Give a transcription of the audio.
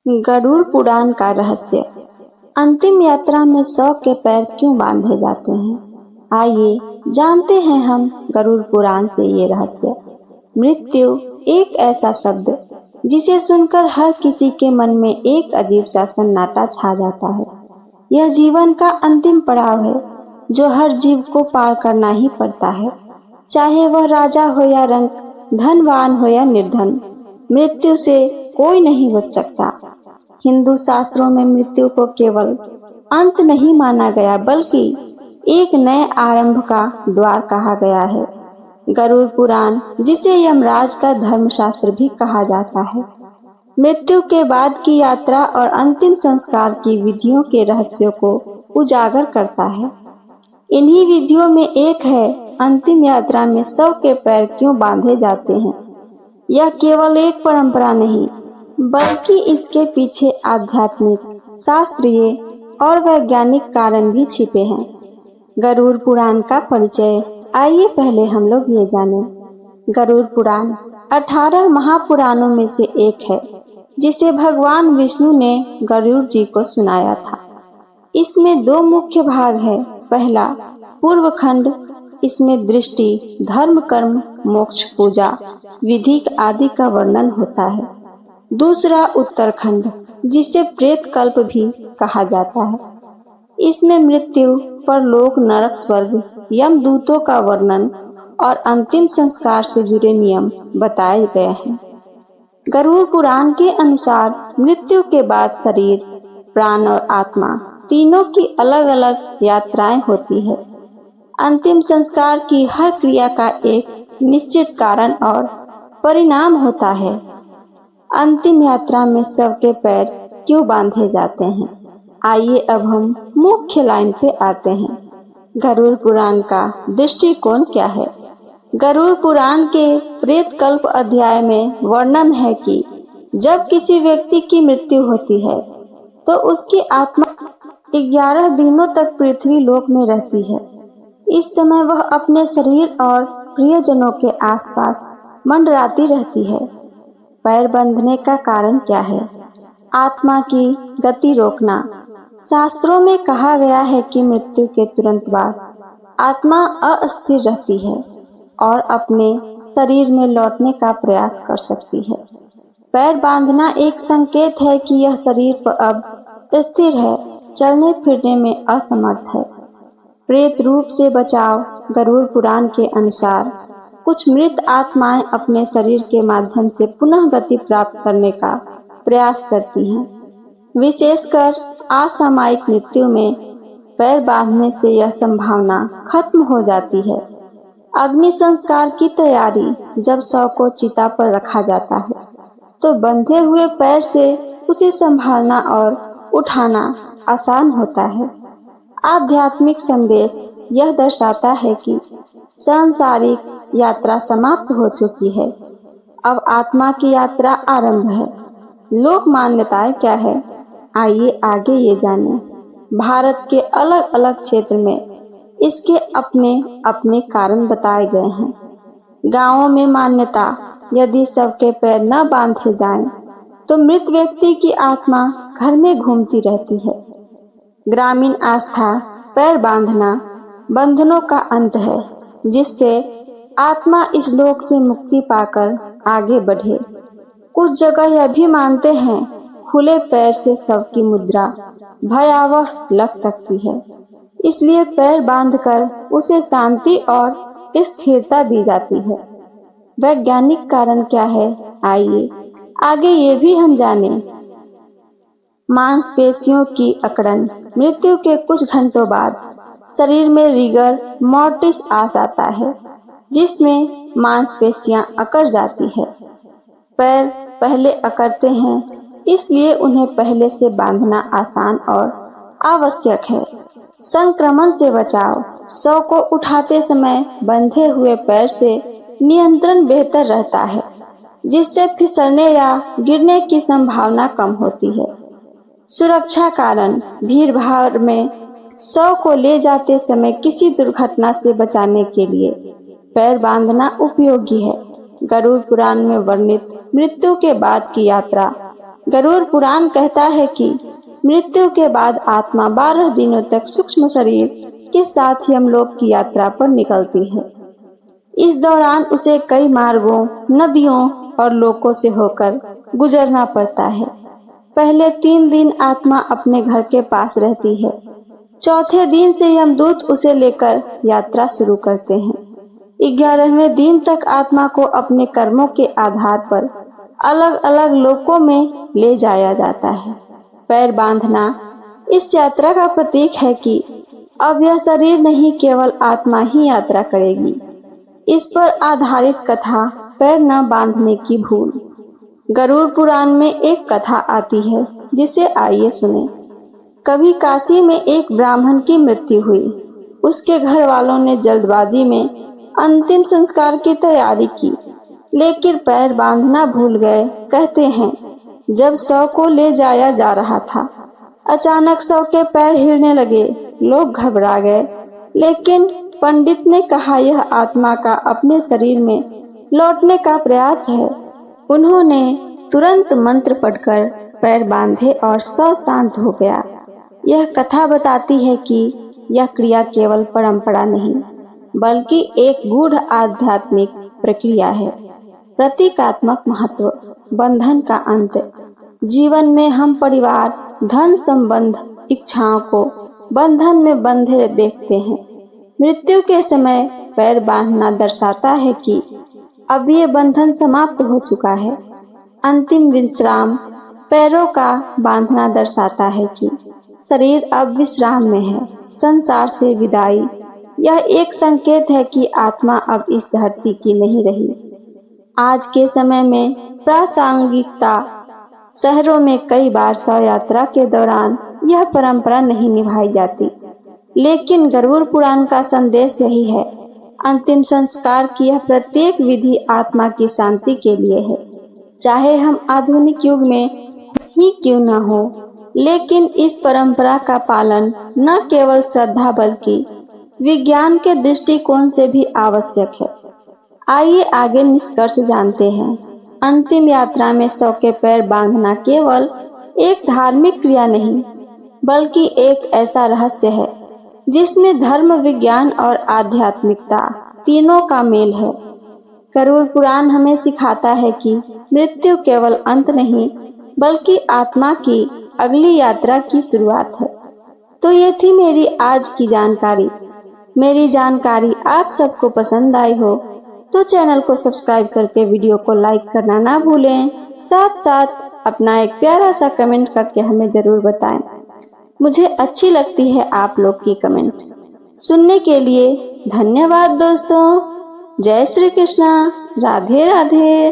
गरुड़ पुराण का रहस्य। अंतिम यात्रा में 100 के पैर क्यों बांधे जाते हैं? आइए जानते हैं हम गरुड़ पुराण से ये रहस्य। मृत्यु एक ऐसा शब्द जिसे सुनकर हर किसी के मन में एक अजीब सा सन्नाटा छा जाता है। यह जीवन का अंतिम पड़ाव है जो हर जीव को पार करना ही पड़ता है, चाहे वह राजा हो या रंक, धनवान हो या निर्धन। मृत्यु से कोई नहीं बच सकता। हिंदू शास्त्रों में मृत्यु को केवल अंत नहीं माना गया बल्कि एक नए आरंभ का द्वार कहा गया है। गरुड़ पुराण, जिसे यमराज का धर्मशास्त्र भी कहा जाता है, मृत्यु के बाद की यात्रा और अंतिम संस्कार की विधियों के रहस्यों को उजागर करता है। इन्हीं विधियों में एक है अंतिम यात्रा में 100 के पैर क्यों बांधे जाते हैं। यह केवल एक परंपरा नहीं बल्कि इसके पीछे आध्यात्मिक, शास्त्रीय और वैज्ञानिक कारण भी छिपे हैं। गरुड़ पुराण का परिचय आइए पहले हम लोग ये जानें। गरुड़ पुराण 18 महापुराणों में से एक है जिसे भगवान विष्णु ने गरुड़ जी को सुनाया था। इसमें 2 मुख्य भाग है। पहला पूर्व खंड, इसमें दृष्टि, धर्म, कर्म, मोक्ष, पूजा, विधि आदि का वर्णन होता है। दूसरा उत्तरखंड, जिसे प्रेत कल्प भी कहा जाता है, इसमें मृत्यु, परलोक, नरक, स्वर्ग, यमदूतों का वर्णन और अंतिम संस्कार से जुड़े नियम बताए गए हैं। गरुड़ पुराण के अनुसार मृत्यु के बाद शरीर, प्राण और आत्मा तीनों की अलग अलग यात्राएं होती है। अंतिम संस्कार की हर क्रिया का एक निश्चित कारण और परिणाम होता है। अंतिम यात्रा में सबके पैर क्यों बांधे जाते हैं? आइए अब हम मुख्य लाइन पे आते हैं। गरुड़ पुराण का दृष्टिकोण क्या है? गरुड़ पुराण के प्रेत कल्प अध्याय में वर्णन है कि जब किसी व्यक्ति की मृत्यु होती है तो उसकी आत्मा 11 दिनों तक पृथ्वी लोक में रहती है। इस समय वह अपने शरीर और प्रियजनों के आसपास मंडराती रहती है। पैर बंधने का कारण क्या है? आत्मा की गति रोकना। शास्त्रों में कहा गया है कि मृत्यु के तुरंत बाद आत्मा अस्थिर रहती है और अपने शरीर में लौटने का प्रयास कर सकती है। पैर बांधना एक संकेत है कि यह शरीर पर अब स्थिर है, चलने फिरने में असमर्थ है। प्रेत रूप से बचाव। गरुड़ पुराण के अनुसार कुछ मृत आत्माएं अपने शरीर के माध्यम से पुनः गति प्राप्त करने का प्रयास करती हैं। विशेषकर असामयिक मृत्यु में पैर बांधने से यह संभावना खत्म हो जाती है। अग्नि संस्कार की तैयारी। जब शव को चिता पर रखा जाता है तो बंधे हुए पैर से उसे संभालना और उठाना आसान होता है। आध्यात्मिक संदेश। यह दर्शाता है कि सांसारिक यात्रा समाप्त हो चुकी है, अब आत्मा की यात्रा आरंभ है। लोक मान्यताएं क्या है? आइए आगे ये जानें। भारत के अलग अलग क्षेत्र में इसके अपने अपने कारण बताए गए हैं। गांवों में मान्यता, यदि सबके पैर न बांधे जाएं तो मृत व्यक्ति की आत्मा घर में घूमती रहती है। ग्रामीण आस्था, पैर बांधना बंधनों का अंत है जिससे आत्मा इस लोक से मुक्ति पाकर आगे बढ़े। कुछ जगह यह भी मानते हैं खुले पैर से शव की मुद्रा भयावह लग सकती है, इसलिए पैर बांधकर उसे शांति और स्थिरता दी जाती है। वैज्ञानिक कारण क्या है? आइए आगे ये भी हम जानें। मांसपेशियों की अकड़न। मृत्यु के कुछ घंटों बाद शरीर में रिगर मोर्टिस आ जाता है जिसमें मांसपेशियां अकड़ जाती है। पैर पहले अकड़ते हैं, इसलिए उन्हें पहले से बांधना आसान और आवश्यक है। संक्रमण से बचाव। शव को उठाते समय बंधे हुए पैर से नियंत्रण बेहतर रहता है, जिससे फिसलने या गिरने की संभावना कम होती है। सुरक्षा कारण। भीड़ भाड़ में शव को ले जाते समय किसी दुर्घटना से बचाने के लिए पैर बांधना उपयोगी है। गरुड़ पुराण में वर्णित मृत्यु के बाद की यात्रा गरुड़ पुराण कहता है कि मृत्यु के बाद आत्मा 12 दिनों तक सूक्ष्म शरीर के साथ यमलोक की यात्रा पर निकलती है। इस दौरान उसे कई मार्गों, नदियों और लोकों से होकर गुजरना पड़ता है। पहले 3 दिन आत्मा अपने घर के पास रहती है। चौथे दिन से यमदूत उसे लेकर यात्रा शुरू करते हैं। 11वें दिन तक आत्मा को अपने कर्मों के आधार पर अलग अलग लोकों में ले जाया जाता है। पैर बांधना इस यात्रा का प्रतीक है कि अब यह शरीर नहीं, केवल आत्मा ही यात्रा करेगी। इस पर आधारित कथा पैर न बांधने की भूल। गरुड़ पुराण में एक कथा आती है जिसे आइए सुने। कभी काशी में एक ब्राह्मण की मृत्यु हुई। उसके घर वालों ने जल्दबाजी में अंतिम संस्कार की तैयारी की, लेकिन पैर बांधना भूल गए। कहते हैं जब शव को ले जाया जा रहा था, अचानक शव के पैर हिलने लगे। लोग घबरा गए, लेकिन पंडित ने कहा यह आत्मा का अपने शरीर में लौटने का प्रयास है। उन्होंने तुरंत मंत्र पढ़कर पैर बांधे और शव शांत हो गया। यह कथा बताती है कि यह क्रिया केवल परंपरा नहीं, बल्कि एक गूढ़ आध्यात्मिक प्रक्रिया है। प्रतीकात्मक महत्व, बंधन का अंत। जीवन में हम परिवार, धन संबंध, इच्छाओं को बंधन में बंधे देखते हैं। मृत्यु के समय पैर बांधना दर्शाता है कि अब ये बंधन समाप्त हो चुका है। अंतिम विश्राम, पैरों का बांधना दर्शाता है कि शरीर अब विश्राम में है। संसार से विदाई, यह एक संकेत है कि आत्मा अब इस धरती की नहीं रही। आज के समय में प्रासंगिकता, शहरों में कई बार शव यात्रा के दौरान यह परंपरा नहीं निभाई जाती, लेकिन गरुड़ पुराण का संदेश यही है। अंतिम संस्कार की यह प्रत्येक विधि आत्मा की शांति के लिए है। चाहे हम आधुनिक युग में ही क्यों न हो, लेकिन इस परंपरा का पालन न केवल श्रद्धा बल्कि विज्ञान के दृष्टिकोण से भी आवश्यक है। आइए आगे निष्कर्ष जानते हैं। अंतिम यात्रा में शव के पैर बांधना केवल एक धार्मिक क्रिया नहीं, बल्कि एक ऐसा रहस्य है जिसमें धर्म, विज्ञान और आध्यात्मिकता तीनों का मेल है। गरुड़ पुराण हमें सिखाता है कि मृत्यु केवल अंत नहीं, बल्कि आत्मा की अगली यात्रा की शुरुआत है। तो ये थी मेरी आज की जानकारी। मेरी जानकारी आप सबको पसंद आई हो तो चैनल को सब्सक्राइब करके वीडियो को लाइक करना ना भूलें। साथ साथ अपना एक प्यारा सा कमेंट करके हमें जरूर बताएं। मुझे अच्छी लगती है आप लोग की कमेंट। सुनने के लिए धन्यवाद दोस्तों। जय श्री कृष्णा। राधे राधे।